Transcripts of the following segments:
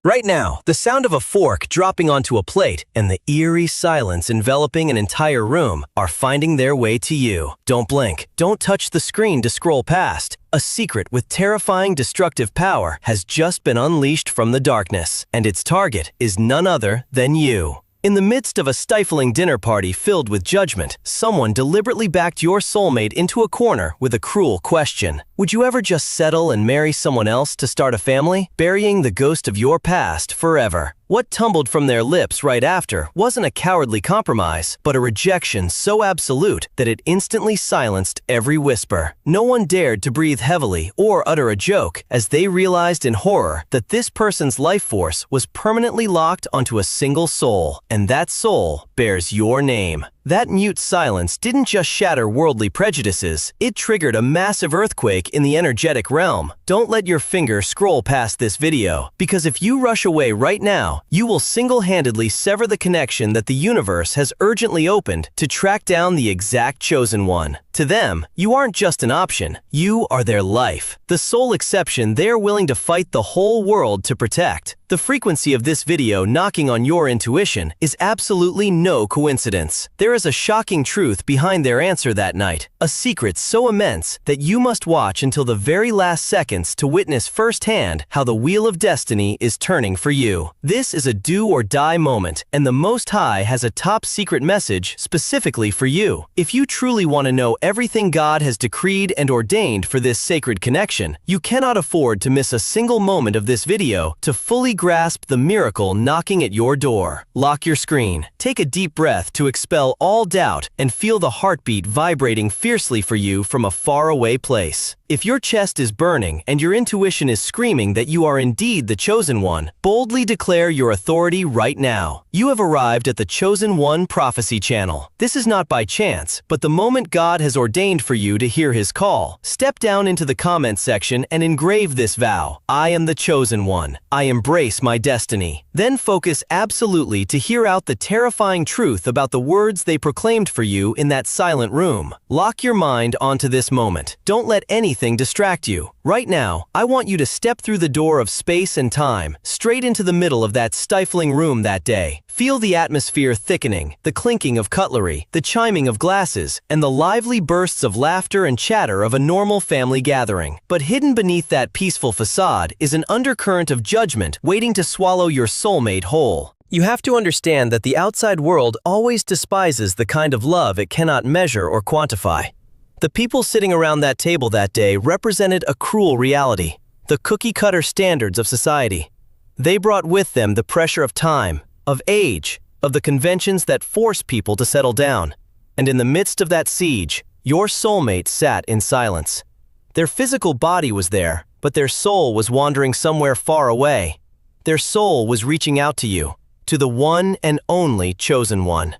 Right now, the sound of a fork dropping onto a plate and the eerie silence enveloping an entire room are finding their way to you. Don't blink. Don't touch the screen to scroll past. A secret with terrifying destructive power has just been unleashed from the darkness, and its target is none other than you. In the midst of a stifling dinner party filled with judgment, someone deliberately backed your soulmate into a corner with a cruel question. Would you ever just settle and marry someone else to start a family, burying the ghost of your past forever? What tumbled from their lips right after wasn't a cowardly compromise, but a rejection so absolute that it instantly silenced every whisper. No one dared to breathe heavily or utter a joke as they realized in horror that this person's life force was permanently locked onto a single soul, and that soul bears your name. That mute silence didn't just shatter worldly prejudices, it triggered a massive earthquake in the energetic realm. Don't let your finger scroll past this video, because if you rush away right now, you will single-handedly sever the connection that the universe has urgently opened to track down the exact chosen one. To them, you aren't just an option, you are their life. The sole exception they're willing to fight the whole world to protect. The frequency of this video knocking on your intuition is absolutely no coincidence. There is a shocking truth behind their answer that night, a secret so immense that you must watch until the very last seconds to witness firsthand how the wheel of destiny is turning for you. This is a do-or-die moment, and the Most High has a top-secret message specifically for you. If you truly want to know everything God has decreed and ordained for this sacred connection, you cannot afford to miss a single moment of this video to fully grasp the miracle knocking at your door. Lock your screen, take a deep breath to expel all doubt, and feel the heartbeat vibrating fiercely for you from a faraway place. If your chest is burning and your intuition is screaming that you are indeed the chosen one, boldly declare your authority right now. You have arrived at the Chosen One Prophecy Channel. This is not by chance, but the moment God has ordained for you to hear His call. Step down into the comment section and engrave this vow. I am the chosen one. I embrace my destiny. Then focus absolutely to hear out the terrifying truth about the words they proclaimed for you in that silent room. Lock your mind onto this moment. Don't let anything distract you. Right now, I want you to step through the door of space and time, straight into the middle of that stifling room that day. Feel the atmosphere thickening, the clinking of cutlery, the chiming of glasses, and the lively bursts of laughter and chatter of a normal family gathering. But hidden beneath that peaceful facade is an undercurrent of judgment waiting to swallow your soulmate whole. You have to understand that the outside world always despises the kind of love it cannot measure or quantify. The people sitting around that table that day represented a cruel reality, the cookie-cutter standards of society. They brought with them the pressure of time, of age, of the conventions that force people to settle down. And in the midst of that siege, your soulmate sat in silence. Their physical body was there, but their soul was wandering somewhere far away. Their soul was reaching out to you, to the one and only chosen one.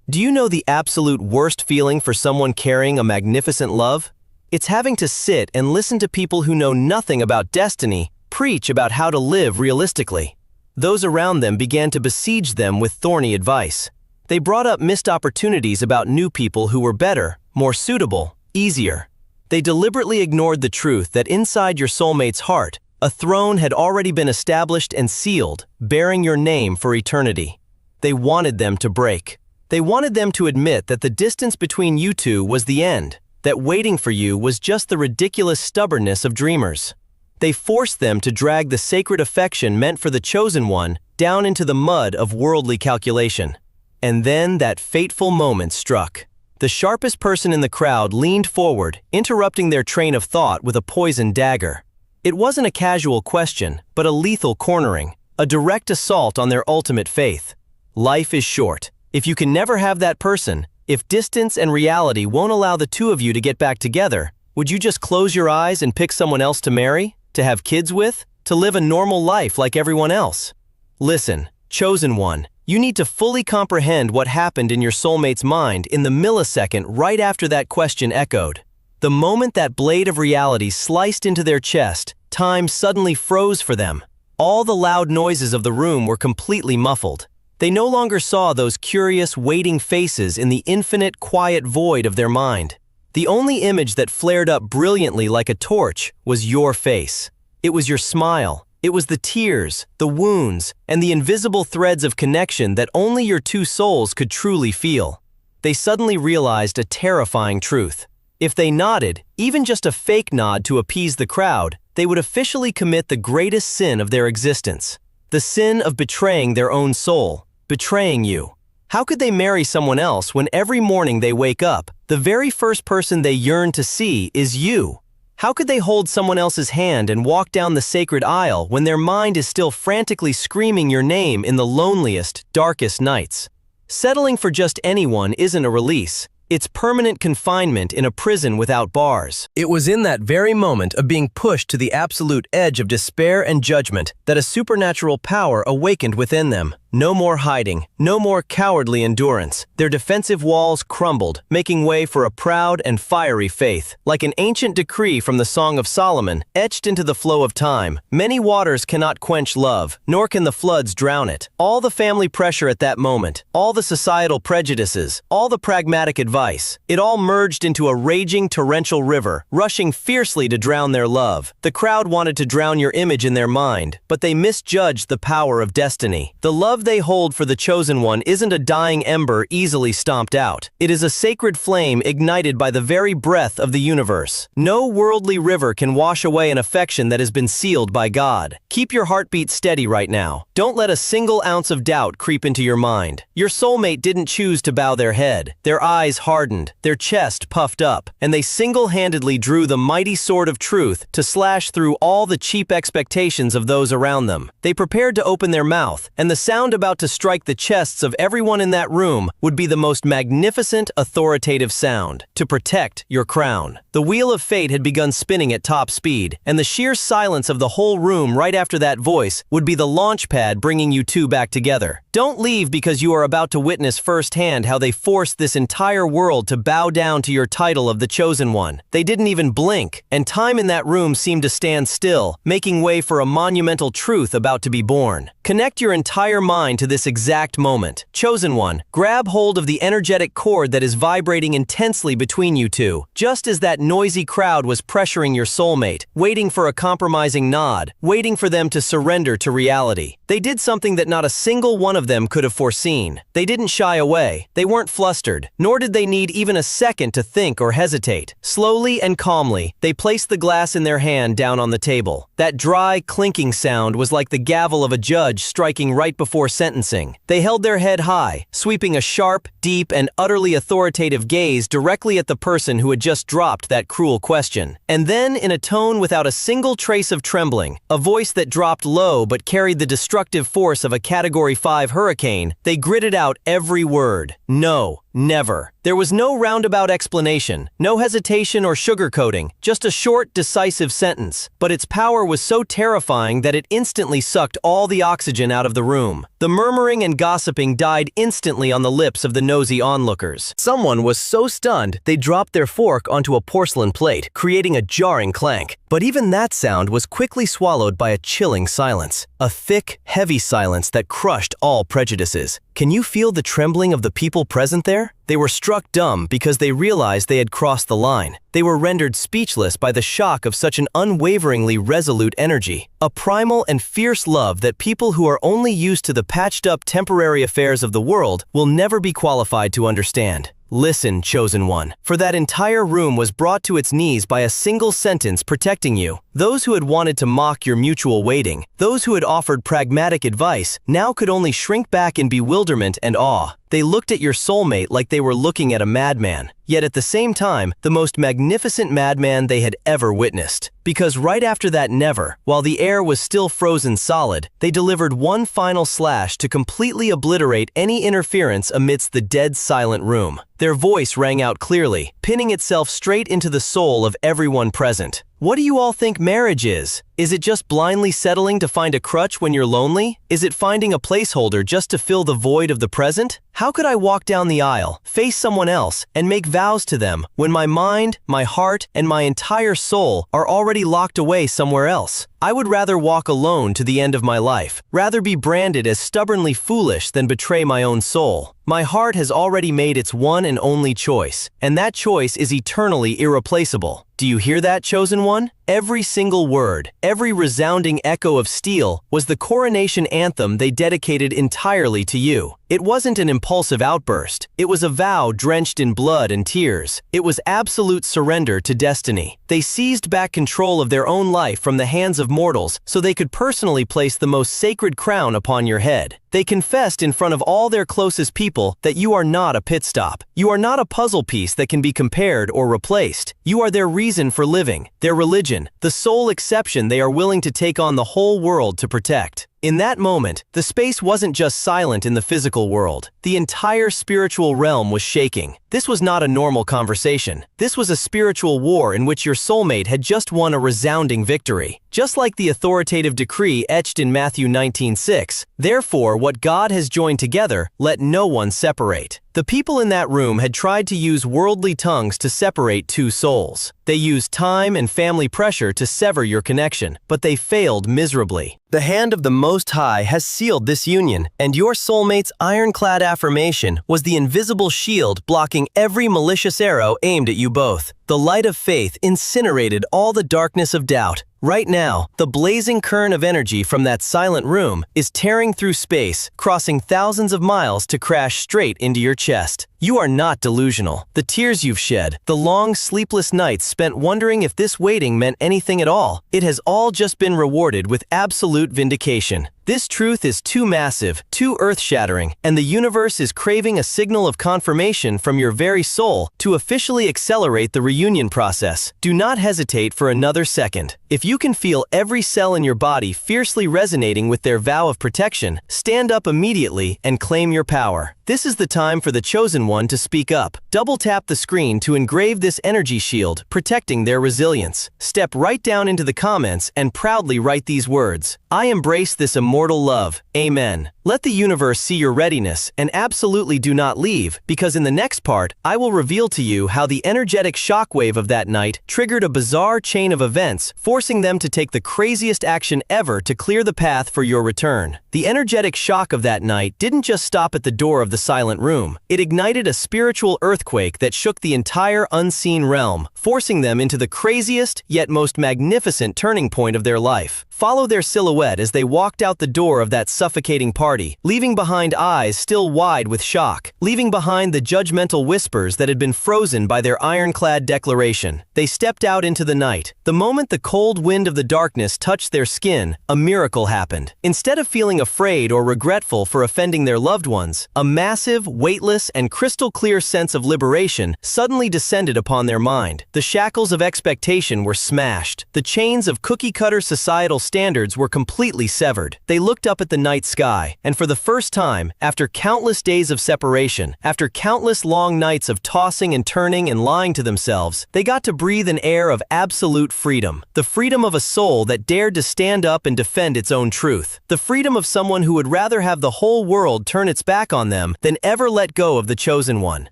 Do you know the absolute worst feeling for someone carrying a magnificent love? It's having to sit and listen to people who know nothing about destiny preach about how to live realistically. Those around them began to besiege them with thorny advice. They brought up missed opportunities about new people who were better, more suitable, easier. They deliberately ignored the truth that inside your soulmate's heart, a throne had already been established and sealed, bearing your name for eternity. They wanted them to break. They wanted them to admit that the distance between you two was the end, that waiting for you was just the ridiculous stubbornness of dreamers. They forced them to drag the sacred affection meant for the chosen one down into the mud of worldly calculation. And then that fateful moment struck. The sharpest person in the crowd leaned forward, interrupting their train of thought with a poisoned dagger. It wasn't a casual question, but a lethal cornering, a direct assault on their ultimate faith. Life is short. If you can never have that person, if distance and reality won't allow the two of you to get back together, would you just close your eyes and pick someone else to marry, to have kids with, to live a normal life like everyone else? Listen, chosen one, you need to fully comprehend what happened in your soulmate's mind in the millisecond right after that question echoed. The moment that blade of reality sliced into their chest, time suddenly froze for them. All the loud noises of the room were completely muffled. They no longer saw those curious, waiting faces in the infinite, quiet void of their mind. The only image that flared up brilliantly like a torch was your face. It was your smile, It was the tears, the wounds, and the invisible threads of connection that only your two souls could truly feel. They suddenly realized a terrifying truth. If they nodded, even just a fake nod to appease the crowd, they would officially commit the greatest sin of their existence. The sin of betraying their own soul, betraying you. How could they marry someone else when every morning they wake up, the very first person they yearn to see is you? How could they hold someone else's hand and walk down the sacred aisle when their mind is still frantically screaming your name in the loneliest, darkest nights? Settling for just anyone isn't a release. It's permanent confinement in a prison without bars. It was in that very moment of being pushed to the absolute edge of despair and judgment that a supernatural power awakened within them. No more hiding, no more cowardly endurance. Their defensive walls crumbled, making way for a proud and fiery faith. Like an ancient decree from the Song of Solomon, etched into the flow of time, many waters cannot quench love, nor can the floods drown it. All the family pressure at that moment, all the societal prejudices, all the pragmatic advice, it all merged into a raging torrential river, rushing fiercely to drown their love. The crowd wanted to drown your image in their mind, but they misjudged the power of destiny. The love they hold for the chosen one isn't a dying ember easily stomped out. It is a sacred flame ignited by the very breath of the universe. No worldly river can wash away an affection that has been sealed by God. Keep your heartbeat steady right now. Don't let a single ounce of doubt creep into your mind. Your soulmate didn't choose to bow their head. Their eyes hardened, their chest puffed up, and they single-handedly drew the mighty sword of truth to slash through all the cheap expectations of those around them. They prepared to open their mouth, and the sound about to strike the chests of everyone in that room would be the most magnificent, authoritative sound to protect your crown. The wheel of fate had begun spinning at top speed, and the sheer silence of the whole room right after that voice would be the launch pad bringing you two back together. Don't leave because you are about to witness firsthand how they forced this entire world to bow down to your title of the chosen one. They didn't even blink, and time in that room seemed to stand still, making way for a monumental truth about to be born. Connect your entire mind to this exact moment. Chosen one, grab hold of the energetic cord that is vibrating intensely between you two, just as that noisy crowd was pressuring your soulmate, waiting for a compromising nod, waiting for them to surrender to reality. They did something that not a single one of them could have foreseen. They didn't shy away. They weren't flustered, nor did they need even a second to think or hesitate. Slowly and calmly, they placed the glass in their hand down on the table. That dry, clinking sound was like the gavel of a judge striking right before sentencing. They held their head high, sweeping a sharp, deep, and utterly authoritative gaze directly at the person who had just dropped that cruel question. And then, in a tone without a single trace of trembling, a voice that dropped low but carried the destructive force of a Category 5 hurricane, they gritted out every word. No. Never. There was no roundabout explanation, no hesitation or sugarcoating, just a short, decisive sentence. But its power was so terrifying that it instantly sucked all the oxygen out of the room. The murmuring and gossiping died instantly on the lips of the nosy onlookers. Someone was so stunned they dropped their fork onto a porcelain plate, creating a jarring clank. But even that sound was quickly swallowed by a chilling silence. A thick, heavy silence that crushed all prejudices. Can you feel the trembling of the people present there? They were struck dumb because they realized they had crossed the line. They were rendered speechless by the shock of such an unwaveringly resolute energy. A primal and fierce love that people who are only used to the patched-up temporary affairs of the world will never be qualified to understand. Listen, chosen one, for that entire room was brought to its knees by a single sentence protecting you. Those who had wanted to mock your mutual waiting, those who had offered pragmatic advice, now could only shrink back in bewilderment and awe. They looked at your soulmate like they were looking at a madman, yet at the same time, the most magnificent madman they had ever witnessed. Because right after that never, while the air was still frozen solid, they delivered one final slash to completely obliterate any interference amidst the dead silent room. Their voice rang out clearly, pinning itself straight into the soul of everyone present. What do you all think marriage is? Is it just blindly settling to find a crutch when you're lonely? Is it finding a placeholder just to fill the void of the present? How could I walk down the aisle, face someone else, and make vows to them when my mind, my heart, and my entire soul are already locked away somewhere else? I would rather walk alone to the end of my life, rather be branded as stubbornly foolish than betray my own soul. My heart has already made its one and only choice, and that choice is eternally irreplaceable. Do you hear that, chosen one? Every single word, every resounding echo of steel, was the coronation anthem they dedicated entirely to you. It wasn't an impulsive outburst. It was a vow drenched in blood and tears. It was absolute surrender to destiny. They seized back control of their own life from the hands of mortals so they could personally place the most sacred crown upon your head. They confessed in front of all their closest people that you are not a pit stop. You are not a puzzle piece that can be compared or replaced. You are their reason for living, their religion, the sole exception they are willing to take on the whole world to protect. In that moment, the space wasn't just silent in the physical world. The entire spiritual realm was shaking. This was not a normal conversation. This was a spiritual war in which your soulmate had just won a resounding victory. Just like the authoritative decree etched in Matthew 19:6, therefore what God has joined together, let no one separate. The people in that room had tried to use worldly tongues to separate two souls. They used time and family pressure to sever your connection, but they failed miserably. The hand of the Most High has sealed this union, and your soulmate's ironclad affirmation was the invisible shield blocking every malicious arrow aimed at you both. The light of faith incinerated all the darkness of doubt. Right now, the blazing current of energy from that silent room is tearing through space, crossing thousands of miles to crash straight into your chest. You are not delusional. The tears you've shed, the long sleepless nights spent wondering if this waiting meant anything at all, it has all just been rewarded with absolute vindication. This truth is too massive, too earth-shattering, and the universe is craving a signal of confirmation from your very soul to officially accelerate the reunion process. Do not hesitate for another second. If you can feel every cell in your body fiercely resonating with their vow of protection, stand up immediately and claim your power. This is the time for the chosen one to speak up. Double tap the screen to engrave this energy shield, protecting their resilience. Step right down into the comments and proudly write these words: I embrace this immortal love. Amen. Let the universe see your readiness and absolutely do not leave, because in the next part, I will reveal to you how the energetic shockwave of that night triggered a bizarre chain of events, forcing them to take the craziest action ever to clear the path for your return. The energetic shock of that night didn't just stop at the door of the silent room. It ignited a spiritual earthquake that shook the entire unseen realm, forcing them into the craziest yet most magnificent turning point of their life. Follow their silhouette as they walked out the door of that suffocating party, leaving behind eyes still wide with shock, leaving behind the judgmental whispers that had been frozen by their ironclad declaration. They stepped out into the night. The moment the cold wind of the darkness touched their skin, a miracle happened. Instead of feeling afraid or regretful for offending their loved ones, a massive, weightless, and crystal-clear sense of liberation suddenly descended upon their mind. The shackles of expectation were smashed. The chains of cookie-cutter societal standards were completely severed. They looked up at the night sky, and for the first time, after countless days of separation, after countless long nights of tossing and turning and lying to themselves, they got to breathe an air of absolute freedom. The freedom of a soul that dared to stand up and defend its own truth. The freedom of someone who would rather have the whole world turn its back on them than ever let go of the chosen one.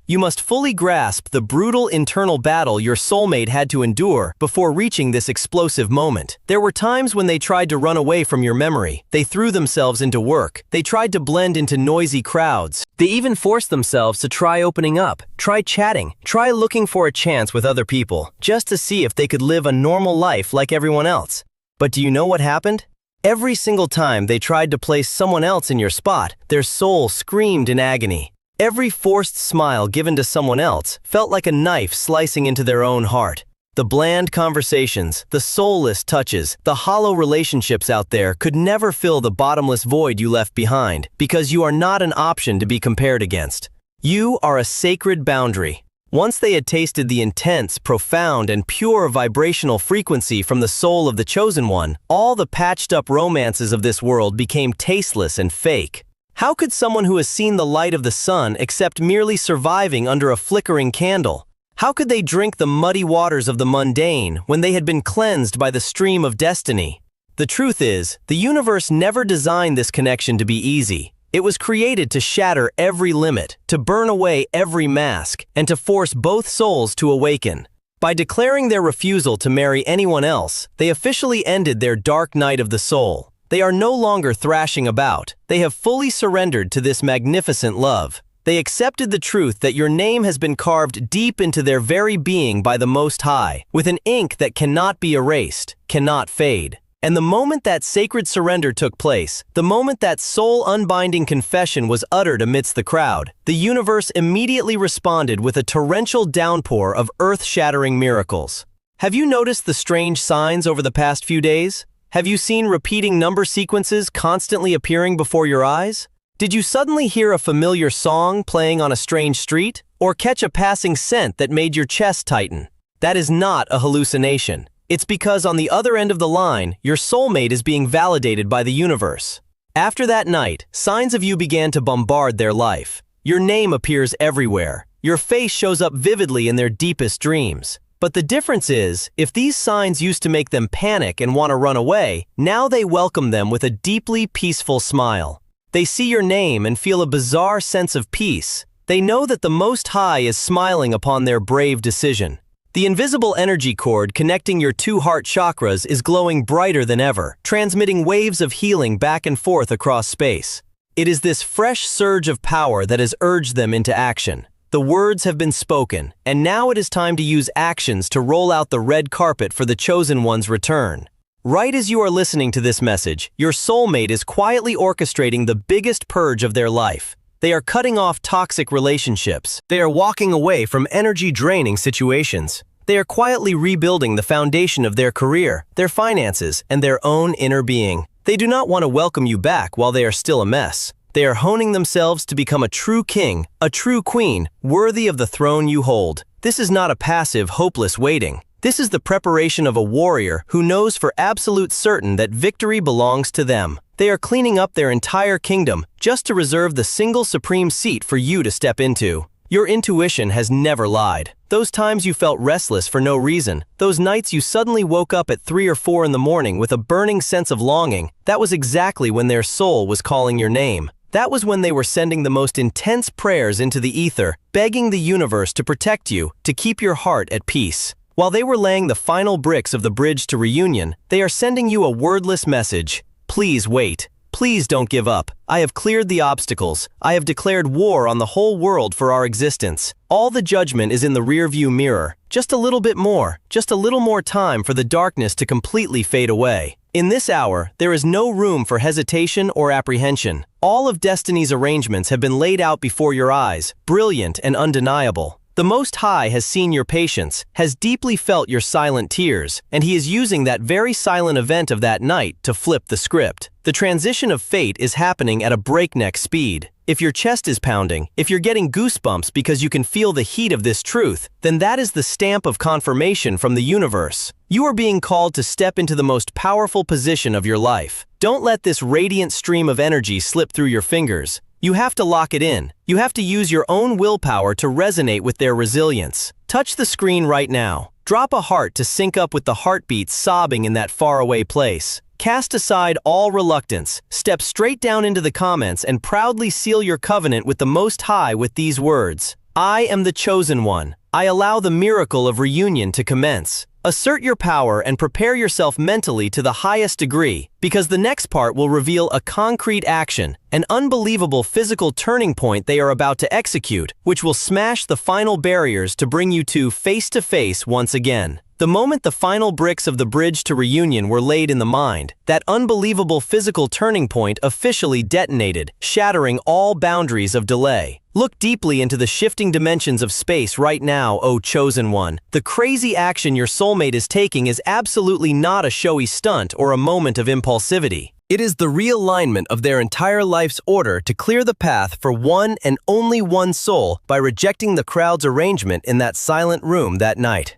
You must fully grasp the brutal internal battle your soulmate had to endure before reaching this explosive moment. There were times when they tried to run away from your memory. They threw themselves into work. They tried to blend into noisy crowds. They even forced themselves to try opening up, try chatting, try looking for a chance with other people, just to see if they could live a normal life like everyone else. But do you know what happened? Every single time they tried to place someone else in your spot, their soul screamed in agony. Every forced smile given to someone else felt like a knife slicing into their own heart. The bland conversations, the soulless touches, the hollow relationships out there could never fill the bottomless void you left behind, because you are not an option to be compared against. You are a sacred boundary. Once they had tasted the intense, profound, and pure vibrational frequency from the soul of the chosen one, all the patched-up romances of this world became tasteless and fake. How could someone who has seen the light of the sun accept merely surviving under a flickering candle? How could they drink the muddy waters of the mundane when they had been cleansed by the stream of destiny? The truth is, the universe never designed this connection to be easy. It was created to shatter every limit, to burn away every mask, and to force both souls to awaken. By declaring their refusal to marry anyone else, they officially ended their dark night of the soul. They are no longer thrashing about. They have fully surrendered to this magnificent love. They accepted the truth that your name has been carved deep into their very being by the Most High, with an ink that cannot be erased, cannot fade. And the moment that sacred surrender took place, the moment that soul-unbinding confession was uttered amidst the crowd, the universe immediately responded with a torrential downpour of earth-shattering miracles. Have you noticed the strange signs over the past few days? Have you seen repeating number sequences constantly appearing before your eyes? Did you suddenly hear a familiar song playing on a strange street? Or catch a passing scent that made your chest tighten? That is not a hallucination. It's because on the other end of the line, your soulmate is being validated by the universe. After that night, signs of you began to bombard their life. Your name appears everywhere. Your face shows up vividly in their deepest dreams. But the difference is, if these signs used to make them panic and want to run away, now they welcome them with a deeply peaceful smile. They see your name and feel a bizarre sense of peace. They know that the Most High is smiling upon their brave decision. The invisible energy cord connecting your two heart chakras is glowing brighter than ever, transmitting waves of healing back and forth across space. It is this fresh surge of power that has urged them into action. The words have been spoken, and now it is time to use actions to roll out the red carpet for the chosen one's return. Right as you are listening to this message, your soulmate is quietly orchestrating the biggest purge of their life. They are cutting off toxic relationships. They are walking away from energy-draining situations. They are quietly rebuilding the foundation of their career, their finances, and their own inner being. They do not want to welcome you back while they are still a mess. They are honing themselves to become a true king, a true queen, worthy of the throne you hold. This is not a passive, hopeless waiting. This is the preparation of a warrior who knows for absolute certain that victory belongs to them. They are cleaning up their entire kingdom just to reserve the single supreme seat for you to step into. Your intuition has never lied. Those times you felt restless for no reason, those nights you suddenly woke up at 3 or 4 in the morning with a burning sense of longing, that was exactly when their soul was calling your name. That was when they were sending the most intense prayers into the ether, begging the universe to protect you, to keep your heart at peace. While they were laying the final bricks of the bridge to reunion, they are sending you a wordless message. Please wait. Please don't give up. I have cleared the obstacles. I have declared war on the whole world for our existence. All the judgment is in the rearview mirror. Just a little bit more, just a little more time for the darkness to completely fade away. In this hour, there is no room for hesitation or apprehension. All of destiny's arrangements have been laid out before your eyes, brilliant and undeniable. The Most High has seen your patience, has deeply felt your silent tears, and He is using that very silent event of that night to flip the script. The transition of fate is happening at a breakneck speed. If your chest is pounding, if you're getting goosebumps because you can feel the heat of this truth, then that is the stamp of confirmation from the universe. You are being called to step into the most powerful position of your life. Don't let this radiant stream of energy slip through your fingers. You have to lock it in. You have to use your own willpower to resonate with their resilience. Touch the screen right now. Drop a heart to sync up with the heartbeats sobbing in that faraway place. Cast aside all reluctance, step straight down into the comments and proudly seal your covenant with the Most High with these words. I am the chosen one. I allow the miracle of reunion to commence. Assert your power and prepare yourself mentally to the highest degree, because the next part will reveal a concrete action, an unbelievable physical turning point they are about to execute, which will smash the final barriers to bring you two face to face once again. The moment the final bricks of the bridge to reunion were laid in the mind, that unbelievable physical turning point officially detonated, shattering all boundaries of delay. Look deeply into the shifting dimensions of space right now, O chosen one. The crazy action your soulmate is taking is absolutely not a showy stunt or a moment of impulsivity. It is the realignment of their entire life's order to clear the path for one and only one soul by rejecting the crowd's arrangement in that silent room that night.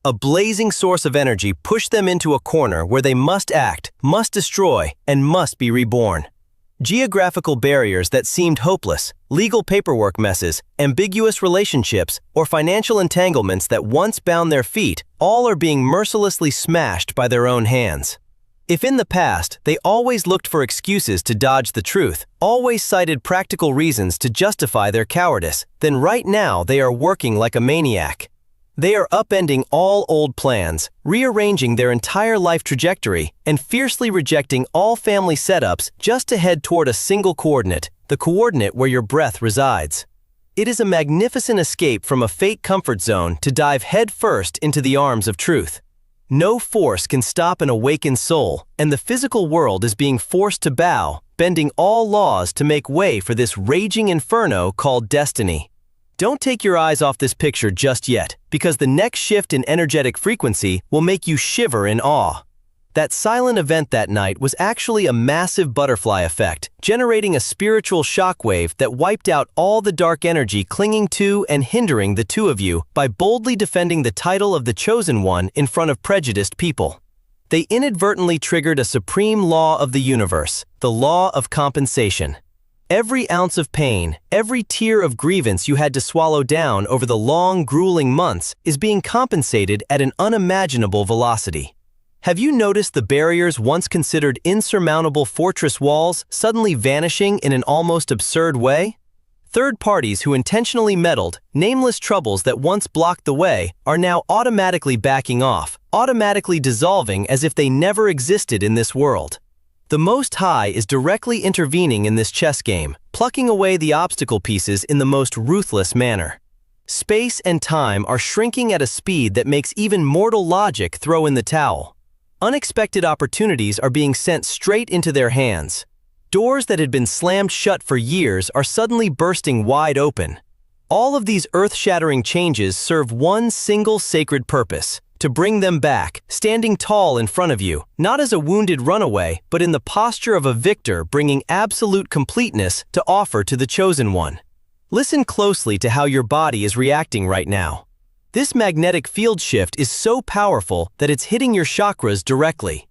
A blazing source of energy pushed them into a corner where they must act, must destroy, and must be reborn. Geographical barriers that seemed hopeless, legal paperwork messes, ambiguous relationships, or financial entanglements that once bound their feet, all are being mercilessly smashed by their own hands. If in the past, they always looked for excuses to dodge the truth, always cited practical reasons to justify their cowardice, then right now they are working like a maniac. They are upending all old plans, rearranging their entire life trajectory, and fiercely rejecting all family setups just to head toward a single coordinate, the coordinate where your breath resides. It is a magnificent escape from a fake comfort zone to dive headfirst into the arms of truth. No force can stop an awakened soul, and the physical world is being forced to bow, bending all laws to make way for this raging inferno called destiny. Don't take your eyes off this picture just yet, because the next shift in energetic frequency will make you shiver in awe. That silent event that night was actually a massive butterfly effect, generating a spiritual shockwave that wiped out all the dark energy clinging to and hindering the two of you by boldly defending the title of the chosen one in front of prejudiced people. They inadvertently triggered a supreme law of the universe, the law of compensation. Every ounce of pain, every tear of grievance you had to swallow down over the long, grueling months is being compensated at an unimaginable velocity. Have you noticed the barriers once considered insurmountable fortress walls suddenly vanishing in an almost absurd way? Third parties who intentionally meddled, nameless troubles that once blocked the way, are now automatically backing off, automatically dissolving as if they never existed in this world. The Most High is directly intervening in this chess game, plucking away the obstacle pieces in the most ruthless manner. Space and time are shrinking at a speed that makes even mortal logic throw in the towel. Unexpected opportunities are being sent straight into their hands. Doors that had been slammed shut for years are suddenly bursting wide open. All of these earth-shattering changes serve one single sacred purpose: to bring them back, standing tall in front of you, not as a wounded runaway, but in the posture of a victor bringing absolute completeness to offer to the chosen one. Listen closely to how your body is reacting right now. This magnetic field shift is so powerful that it's hitting your chakras directly.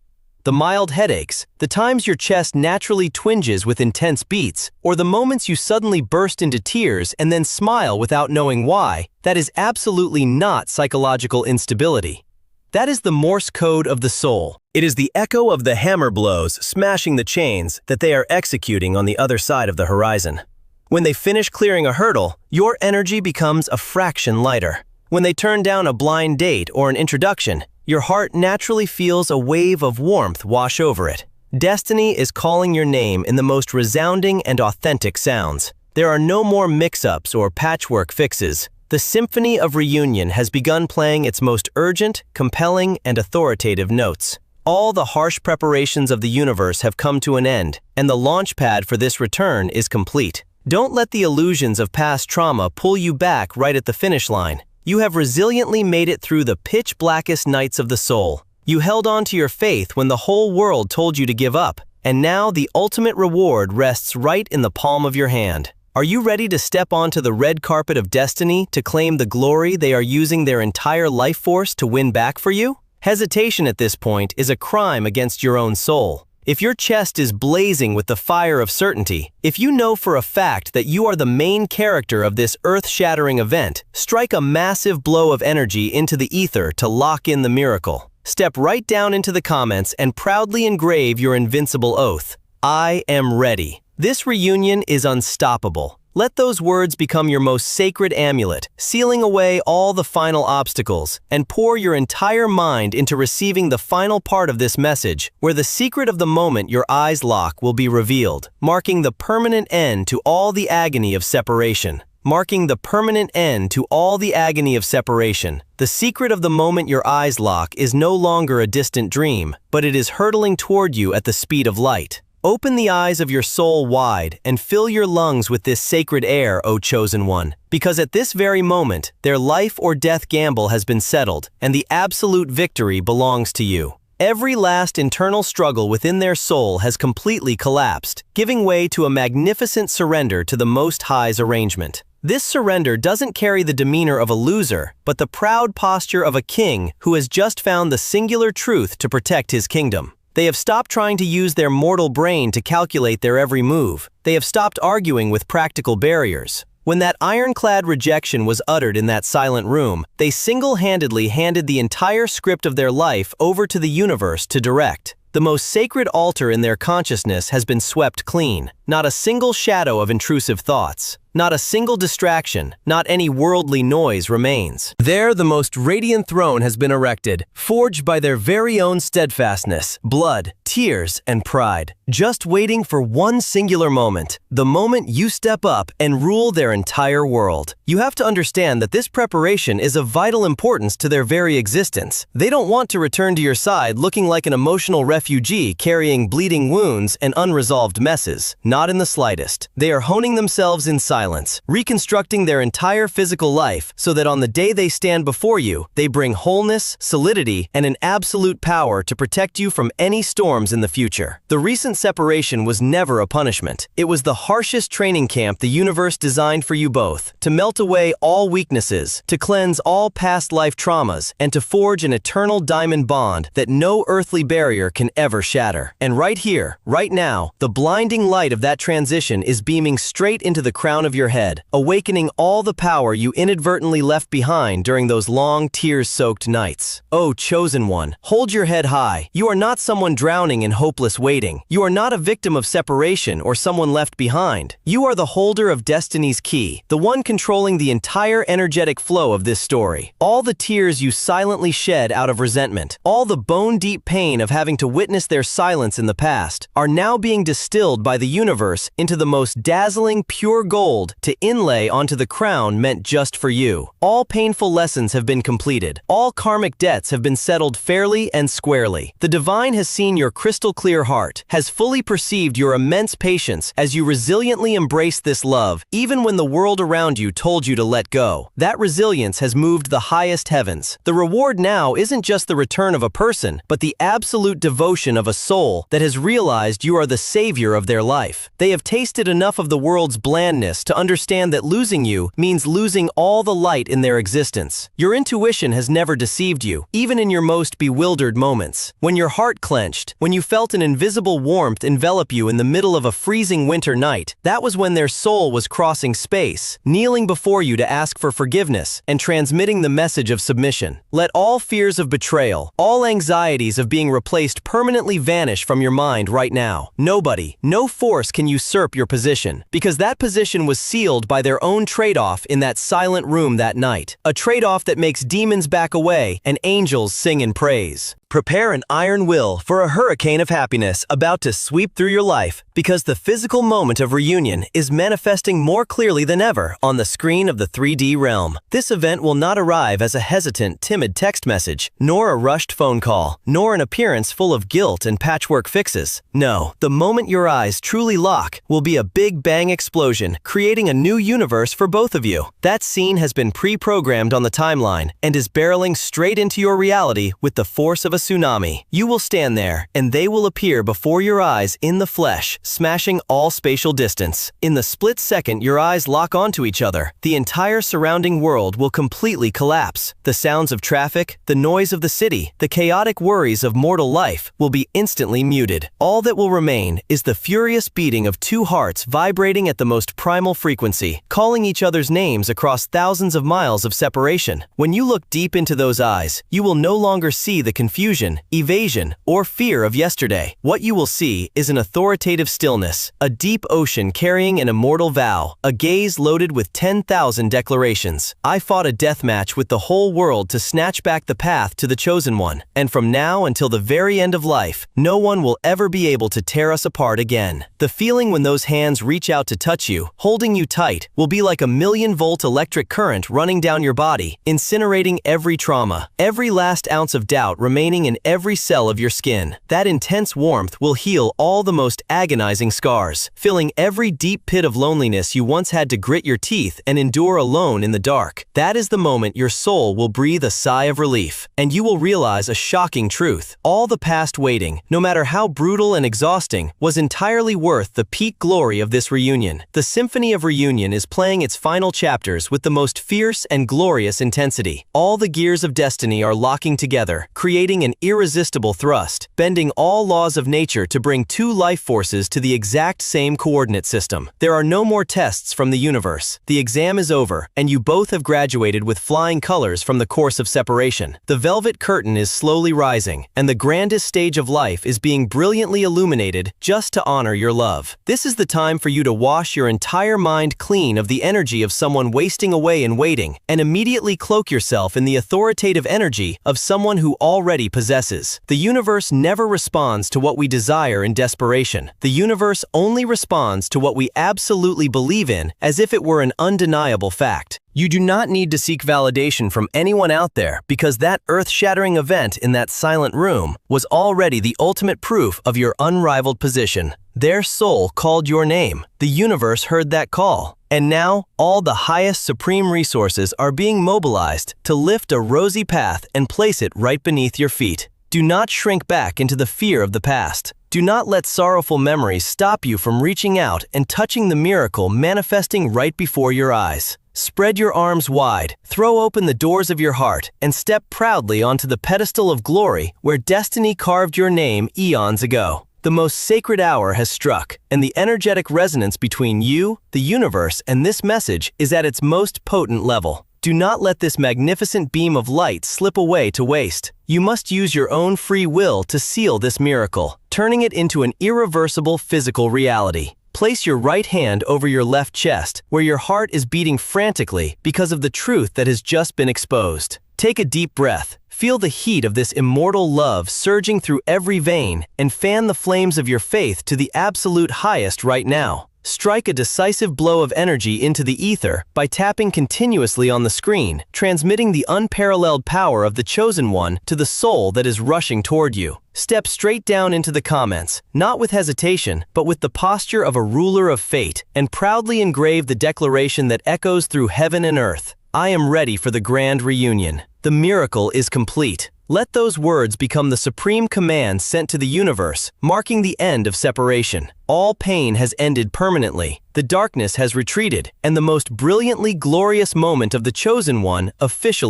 The mild headaches, the times your chest naturally twinges with intense beats, or the moments you suddenly burst into tears and then smile without knowing why, that is absolutely not psychological instability. That is the Morse code of the soul. It is the echo of the hammer blows smashing the chains that they are executing on the other side of the horizon. When they finish clearing a hurdle, your energy becomes a fraction lighter. When they turn down a blind date or an introduction, your heart naturally feels a wave of warmth wash over it. Destiny is calling your name in the most resounding and authentic sounds. There are no more mix-ups or patchwork fixes. The symphony of reunion has begun playing its most urgent, compelling, and authoritative notes. All the harsh preparations of the universe have come to an end, and the launch pad for this return is complete. Don't let the illusions of past trauma pull you back right at the finish line. You have resiliently made it through the pitch blackest nights of the soul. You held on to your faith when the whole world told you to give up, and now the ultimate reward rests right in the palm of your hand. Are you ready to step onto the red carpet of destiny to claim the glory they are using their entire life force to win back for you? Hesitation at this point is a crime against your own soul. If your chest is blazing with the fire of certainty, if you know for a fact that you are the main character of this earth-shattering event, strike a massive blow of energy into the ether to lock in the miracle. Step right down into the comments and proudly engrave your invincible oath. I am ready. This reunion is unstoppable. Let those words become your most sacred amulet, sealing away all the final obstacles, and pour your entire mind into receiving the final part of this message, where the secret of the moment your eyes lock will be revealed, marking the permanent end to all the agony of separation. Marking the permanent end to all the agony of separation. The secret of the moment your eyes lock is no longer a distant dream, but it is hurtling toward you at the speed of light. Open the eyes of your soul wide and fill your lungs with this sacred air, O chosen one, because at this very moment, their life or death gamble has been settled, and the absolute victory belongs to you. Every last internal struggle within their soul has completely collapsed, giving way to a magnificent surrender to the Most High's arrangement. This surrender doesn't carry the demeanor of a loser, but the proud posture of a king who has just found the singular truth to protect his kingdom. They have stopped trying to use their mortal brain to calculate their every move. They have stopped arguing with practical barriers. When that ironclad rejection was uttered in that silent room, they single-handedly handed the entire script of their life over to the universe to direct. The most sacred altar in their consciousness has been swept clean. Not a single shadow of intrusive thoughts. Not a single distraction, not any worldly noise remains. There, the most radiant throne has been erected, forged by their very own steadfastness, blood, tears, and pride, just waiting for one singular moment, the moment you step up and rule their entire world. You have to understand that this preparation is of vital importance to their very existence. They don't want to return to your side looking like an emotional refugee carrying bleeding wounds and unresolved messes. Not in the slightest. They are honing themselves in silence, reconstructing their entire physical life so that on the day they stand before you, they bring wholeness, solidity, and an absolute power to protect you from any storms in the future. The recent separation was never a punishment. It was the harshest training camp the universe designed for you both, to melt away all weaknesses, to cleanse all past life traumas, and to forge an eternal diamond bond that no earthly barrier can ever shatter. And right here, right now, the blinding light of that transition is beaming straight into the crown of your head, awakening all the power you inadvertently left behind during those long, tears-soaked nights. Oh, chosen one, hold your head high. You are not someone drowning in hopeless waiting. You are not a victim of separation or someone left behind. You are the holder of destiny's key, the one controlling the entire energetic flow of this story. All the tears you silently shed out of resentment, all the bone-deep pain of having to witness their silence in the past, are now being distilled by the universe into the most dazzling pure gold to inlay onto the crown meant just for you. All painful lessons have been completed. All karmic debts have been settled fairly and squarely. The divine has seen your crystal-clear heart, has fully perceived your immense patience as you resiliently embrace this love, even when the world around you told you to let go. That resilience has moved the highest heavens. The reward now isn't just the return of a person, but the absolute devotion of a soul that has realized you are the savior of their life. They have tasted enough of the world's blandness to understand that losing you means losing all the light in their existence. Your intuition has never deceived you, even in your most bewildered moments. When your heart clenched, when you felt an invisible warmth envelop you in the middle of a freezing winter night, that was when their soul was crossing space, kneeling before you to ask for forgiveness and transmitting the message of submission. Let all fears of betrayal, all anxieties of being replaced permanently vanish from your mind right now. Nobody, no force can usurp your position, because that position was sealed by their own trade-off in that silent room that night. A trade-off that makes demons back away and angels sing in praise. Prepare an iron will for a hurricane of happiness about to sweep through your life, because the physical moment of reunion is manifesting more clearly than ever on the screen of the 3D realm. This event will not arrive as a hesitant, timid text message, nor a rushed phone call, nor an appearance full of guilt and patchwork fixes. No, the moment your eyes truly lock will be a big bang explosion, creating a new universe for both of you. That scene has been pre-programmed on the timeline and is barreling straight into your reality with the force of a tsunami. You will stand there, and they will appear before your eyes in the flesh, smashing all spatial distance. In the split second your eyes lock onto each other, the entire surrounding world will completely collapse. The sounds of traffic, the noise of the city, the chaotic worries of mortal life will be instantly muted. All that will remain is the furious beating of two hearts vibrating at the most primal frequency, calling each other's names across thousands of miles of separation. When you look deep into those eyes, you will no longer see the confusion, evasion, or fear of yesterday. What you will see is an authoritative stillness, a deep ocean carrying an immortal vow, a gaze loaded with 10,000 declarations. I fought a death match with the whole world to snatch back the path to the chosen one, and from now until the very end of life, no one will ever be able to tear us apart again. The feeling when those hands reach out to touch you, holding you tight, will be like a 1,000,000-volt electric current running down your body, incinerating every trauma, every last ounce of doubt remaining in every cell of your skin. That intense warmth will heal all the most agonizing scars, filling every deep pit of loneliness you once had to grit your teeth and endure alone in the dark. That is the moment your soul will breathe a sigh of relief, and you will realize a shocking truth. All the past waiting, no matter how brutal and exhausting, was entirely worth the peak glory of this reunion. The symphony of reunion is playing its final chapters with the most fierce and glorious intensity. All the gears of destiny are locking together, creating creating an irresistible thrust, bending all laws of nature to bring two life forces to the exact same coordinate system. There are no more tests from the universe. The exam is over, and you both have graduated with flying colors from the course of separation. The velvet curtain is slowly rising, and the grandest stage of life is being brilliantly illuminated just to honor your love. This is the time for you to wash your entire mind clean of the energy of someone wasting away in waiting, and immediately cloak yourself in the authoritative energy of someone who already possesses. The universe never responds to what we desire in desperation. The universe only responds to what we absolutely believe in, as if it were an undeniable fact. You do not need to seek validation from anyone out there, because that earth-shattering event in that silent room was already the ultimate proof of your unrivaled position. Their soul called your name. The universe heard that call. And now, all the highest supreme resources are being mobilized to lift a rosy path and place it right beneath your feet. Do not shrink back into the fear of the past. Do not let sorrowful memories stop you from reaching out and touching the miracle manifesting right before your eyes. Spread your arms wide, throw open the doors of your heart, and step proudly onto the pedestal of glory where destiny carved your name eons ago. The most sacred hour has struck, and the energetic resonance between you, the universe, and this message is at its most potent level. Do not let this magnificent beam of light slip away to waste. You must use your own free will to seal this miracle, turning it into an irreversible physical reality. Place your right hand over your left chest, where your heart is beating frantically because of the truth that has just been exposed. Take a deep breath. Feel the heat of this immortal love surging through every vein, and fan the flames of your faith to the absolute highest right now. Strike a decisive blow of energy into the ether by tapping continuously on the screen, transmitting the unparalleled power of the Chosen One to the soul that is rushing toward you. Step straight down into the comments, not with hesitation, but with the posture of a ruler of fate, and proudly engrave the declaration that echoes through heaven and earth. I am ready for the grand reunion. The miracle is complete. Let those words become the supreme command sent to the universe, marking the end of separation. All pain has ended permanently. The darkness has retreated, and the most brilliantly glorious moment of the Chosen One officially